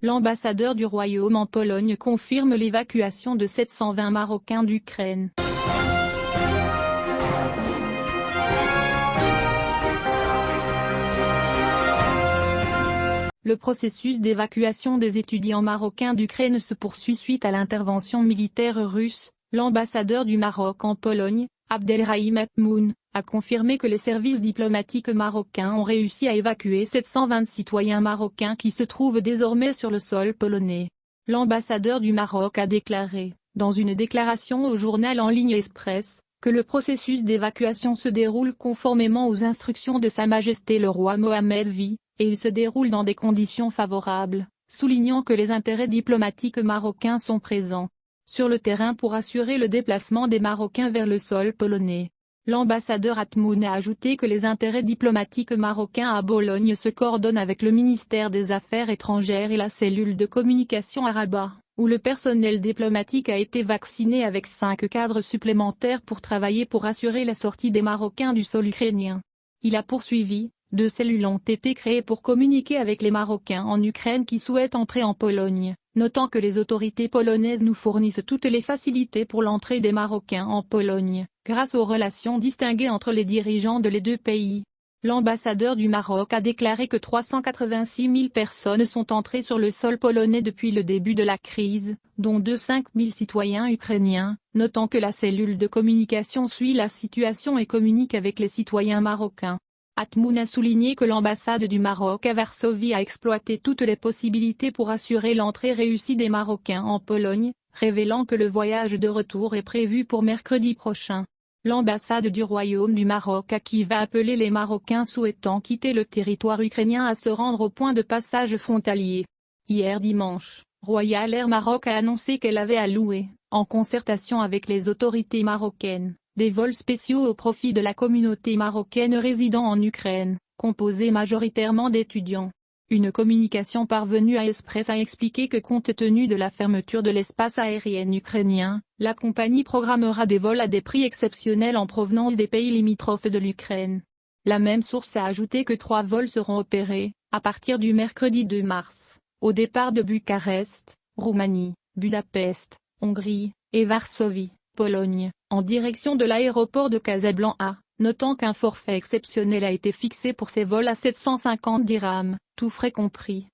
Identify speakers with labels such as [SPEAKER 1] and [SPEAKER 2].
[SPEAKER 1] L'ambassadeur du Royaume en Pologne confirme l'évacuation de 720 Marocains d'Ukraine. Le processus d'évacuation des étudiants marocains d'Ukraine se poursuit suite à l'intervention militaire russe. L'ambassadeur du Maroc en Pologne, Abdelrahim Atmoun, a confirmé que les services diplomatiques marocains ont réussi à évacuer 720 citoyens marocains qui se trouvent désormais sur le sol polonais. L'ambassadeur du Maroc a déclaré, dans une déclaration au journal en ligne Express, que le processus d'évacuation se déroule conformément aux instructions de Sa Majesté le roi Mohammed V, et il se déroule dans des conditions favorables, soulignant que les intérêts diplomatiques marocains sont présents sur le terrain pour assurer le déplacement des Marocains vers le sol polonais. L'ambassadeur Atmoun a ajouté que les intérêts diplomatiques marocains à Bologne se coordonnent avec le ministère des Affaires étrangères et la cellule de communication à Rabat, où le personnel diplomatique a été vacciné avec 5 cadres supplémentaires pour travailler pour assurer la sortie des Marocains du sol ukrainien. Il a poursuivi, 2 cellules ont été créées pour communiquer avec les Marocains en Ukraine qui souhaitent entrer en Pologne, notant que les autorités polonaises nous fournissent toutes les facilités pour l'entrée des Marocains en Pologne, grâce aux relations distinguées entre les dirigeants de les 2 pays. L'ambassadeur du Maroc a déclaré que 386 000 personnes sont entrées sur le sol polonais depuis le début de la crise, dont 5 000 citoyens ukrainiens, notant que la cellule de communication suit la situation et communique avec les citoyens marocains. Atmoun a souligné que l'ambassade du Maroc à Varsovie a exploité toutes les possibilités pour assurer l'entrée réussie des Marocains en Pologne, révélant que le voyage de retour est prévu pour mercredi prochain. L'ambassade du Royaume du Maroc à Kiev a appelé les Marocains souhaitant quitter le territoire ukrainien à se rendre au point de passage frontalier. Hier dimanche, Royal Air Maroc a annoncé qu'elle avait alloué, en concertation avec les autorités marocaines, des vols spéciaux au profit de la communauté marocaine résidant en Ukraine, composée majoritairement d'étudiants. Une communication parvenue à Express a expliqué que compte tenu de la fermeture de l'espace aérien ukrainien, la compagnie programmera des vols à des prix exceptionnels en provenance des pays limitrophes de l'Ukraine. La même source a ajouté que 3 vols seront opérés, à partir du mercredi 2 mars, au départ de Bucarest, Roumanie, Budapest, Hongrie, et Varsovie, Pologne, en direction de l'aéroport de Casablanca, notant qu'un forfait exceptionnel a été fixé pour ces vols à 750 dirhams, tout frais compris.